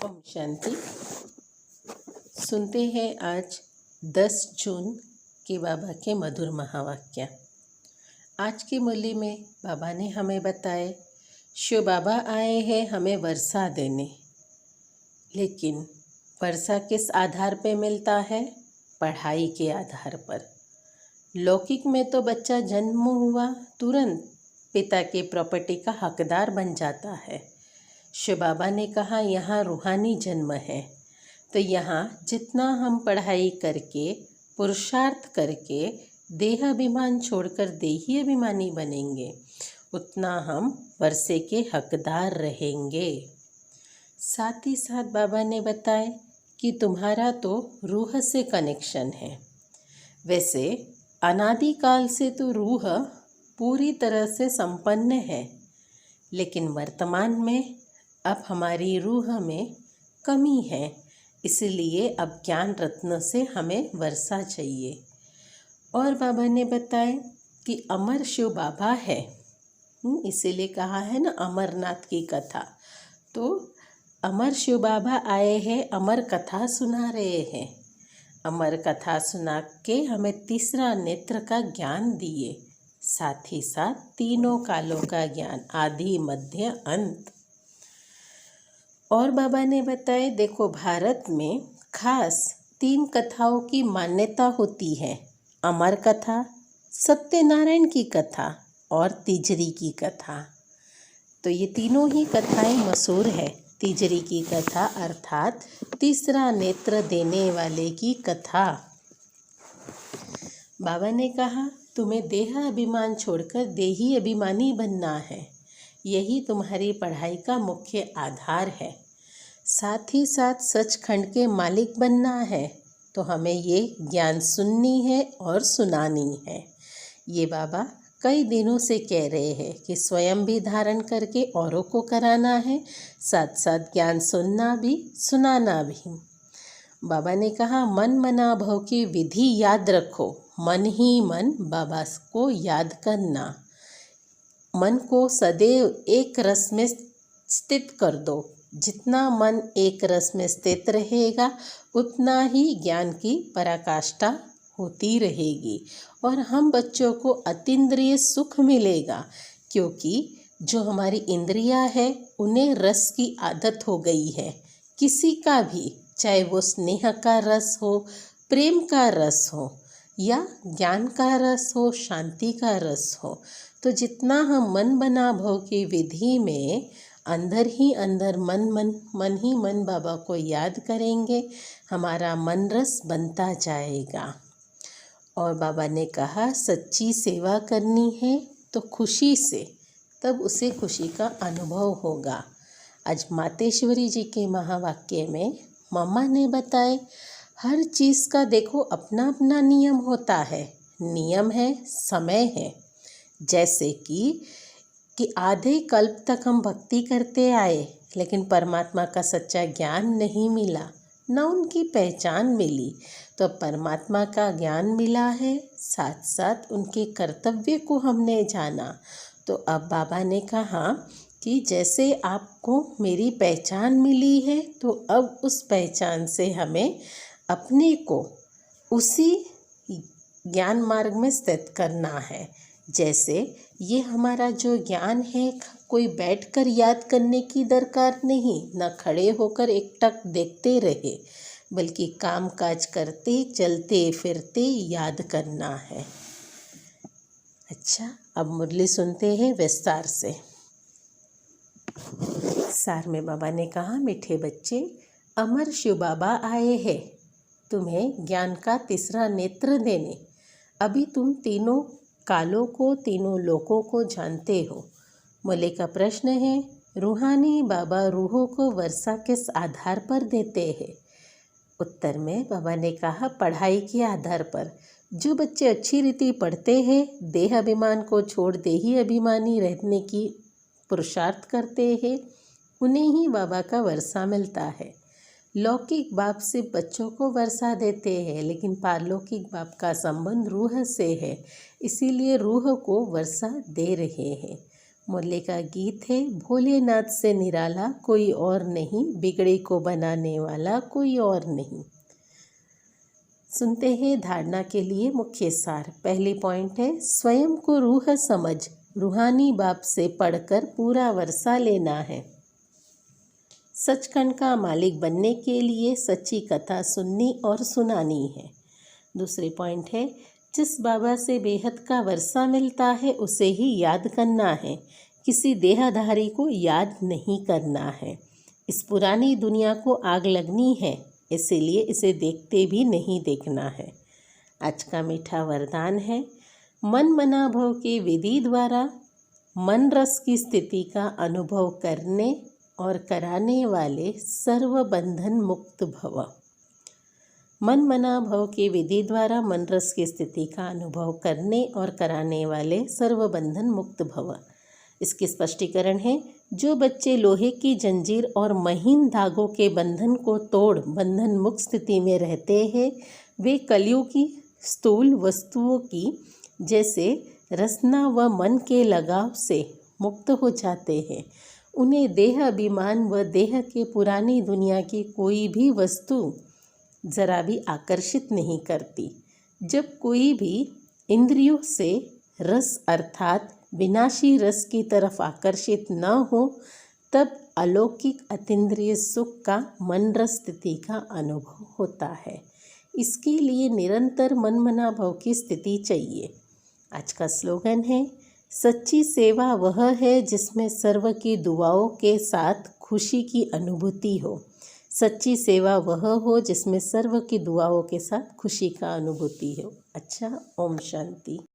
ओम शांति। सुनते हैं आज 10 जून के बाबा के मधुर महावाक्य। आज की मुरली में बाबा ने हमें बताए, शिव बाबा आए हैं हमें वर्षा देने। लेकिन वर्षा किस आधार पे मिलता है? पढ़ाई के आधार पर। लौकिक में तो बच्चा जन्म हुआ तुरंत पिता के प्रॉपर्टी का हकदार बन जाता है। शिव बाबा ने कहा यहाँ रूहानी जन्म है, तो यहाँ जितना हम पढ़ाई करके पुरुषार्थ करके देह अभिमान छोड़कर देही अभिमानी बनेंगे, उतना हम वर्षे के हकदार रहेंगे। साथ ही साथ बाबा ने बताया कि तुम्हारा तो रूह से कनेक्शन है। वैसे अनादिकाल से तो रूह पूरी तरह से संपन्न है, लेकिन वर्तमान में अब हमारी रूह में कमी है, इसलिए अब ज्ञान रत्न से हमें वर्षा चाहिए। और बाबा ने बताया कि अमर शिव बाबा है, इसीलिए कहा है ना अमरनाथ की कथा। तो अमर शिव बाबा आए हैं, अमर कथा सुना रहे हैं। अमर कथा सुना के हमें तीसरा नेत्र का ज्ञान दिए, साथ ही साथ तीनों कालों का ज्ञान, आदि मध्य अंत। और बाबा ने बताए, देखो भारत में खास 3 कथाओं की मान्यता होती है। अमर कथा, सत्यनारायण की कथा और तीजरी की कथा। तो ये तीनों ही कथाएं मशहूर है। तीजरी की कथा अर्थात तीसरा नेत्र देने वाले की कथा। बाबा ने कहा तुम्हें देह अभिमान छोड़कर देही अभिमानी बनना है, यही तुम्हारी पढ़ाई का मुख्य आधार है। साथ ही साथ सचखंड के मालिक बनना है, तो हमें ये ज्ञान सुननी है और सुनानी है। ये बाबा कई दिनों से कह रहे हैं कि स्वयं भी धारण करके औरों को कराना है, साथ साथ ज्ञान सुनना भी सुनाना भी। बाबा ने कहा मन मना भव की विधि याद रखो, मन ही मन बाबा को याद करना। मन को सदैव एक रस में स्थित कर दो। जितना मन एक रस में स्थित रहेगा, उतना ही ज्ञान की पराकाष्ठा होती रहेगी और हम बच्चों को अतीन्द्रिय सुख मिलेगा, क्योंकि जो हमारी इंद्रियां है उन्हें रस की आदत हो गई है। किसी का भी, चाहे वो स्नेह का रस हो, प्रेम का रस हो या ज्ञान का रस हो, शांति का रस हो, तो जितना हम मन बना भव की विधि में अंदर ही अंदर मन ही मन बाबा को याद करेंगे, हमारा मन रस बनता जाएगा। और बाबा ने कहा सच्ची सेवा करनी है तो खुशी से, तब उसे खुशी का अनुभव होगा। आज मातेश्वरी जी के महावाक्य में मम्मा ने बताए, हर चीज़ का देखो अपना अपना नियम होता है। नियम है, समय है। जैसे कि आधे कल्प तक हम भक्ति करते आए, लेकिन परमात्मा का सच्चा ज्ञान नहीं मिला, न उनकी पहचान मिली। तो परमात्मा का ज्ञान मिला है, साथ साथ उनके कर्तव्य को हमने जाना। तो अब बाबा ने कहा कि जैसे आपको मेरी पहचान मिली है, तो अब उस पहचान से हमें अपने को उसी ज्ञान मार्ग में स्थित करना है। जैसे ये हमारा जो ज्ञान है, कोई बैठकर याद करने की दरकार नहीं, न खड़े होकर एकटक देखते रहे, बल्कि काम काज करते चलते फिरते याद करना है। अच्छा, अब मुरली सुनते हैं विस्तार से। सार में बाबा ने कहा, मीठे बच्चे, अमर शिव बाबा आए हैं तुम्हें ज्ञान का तीसरा नेत्र देने। अभी तुम तीनों कालों को, तीनों लोकों को जानते हो। मुरली का प्रश्न है, रूहानी बाबा रूहों को वर्षा किस आधार पर देते हैं? उत्तर में बाबा ने कहा पढ़ाई के आधार पर। जो बच्चे अच्छी रीति पढ़ते हैं, देह अभिमान को छोड़ देही अभिमानी रहने की पुरुषार्थ करते हैं, उन्हें ही बाबा का वर्षा मिलता है। लौकिक बाप से बच्चों को वर्षा देते हैं, लेकिन पारलौकिक बाप का संबंध रूह से है, इसीलिए रूह को वर्षा दे रहे हैं। मुरली का गीत है, भोलेनाथ से निराला कोई और नहीं, बिगड़े को बनाने वाला कोई और नहीं। सुनते हैं धारणा के लिए मुख्य सार। पहली पॉइंट है, स्वयं को रूह समझ, रूहानी बाप से पढ़कर पूरा वर्षा लेना है। सचखंड का मालिक बनने के लिए सच्ची कथा सुननी और सुनानी है। दूसरी पॉइंट है, जिस बाबा से बेहद का वर्षा मिलता है उसे ही याद करना है, किसी देहधारी को याद नहीं करना है। इस पुरानी दुनिया को आग लगनी है, इसीलिए इसे देखते भी नहीं देखना है। आज का मीठा वरदान है, मन मना भव के विधि द्वारा मन रस की स्थिति का अनुभव करने और कराने वाले सर्व बंधन मुक्त भव। मन मना भव की विधि द्वारा मन रस की स्थिति का अनुभव करने और कराने वाले सर्व बंधन मुक्त भव। इसके स्पष्टीकरण है, जो बच्चे लोहे की जंजीर और महीन धागों के बंधन को तोड़ बंधन मुक्त स्थिति में रहते हैं, वे कलयुगी स्थूल वस्तुओं की जैसे रसना व मन के लगाव से मुक्त हो जाते हैं। उन्हें देह अभिमान व देह के पुरानी दुनिया की कोई भी वस्तु जरा भी आकर्षित नहीं करती। जब कोई भी इंद्रियों से रस अर्थात विनाशी रस की तरफ आकर्षित न हो, तब अलौकिक अतीन्द्रिय सुख का मन रस स्थिति का अनुभव होता है। इसके लिए निरंतर मन मना भव की स्थिति चाहिए। आज का स्लोगन है, सच्ची सेवा वह है जिसमें सर्व की दुआओं के साथ खुशी की अनुभूति हो। सच्ची सेवा वह हो जिसमें सर्व की दुआओं के साथ खुशी का अनुभूति हो। अच्छा, ओम शांति।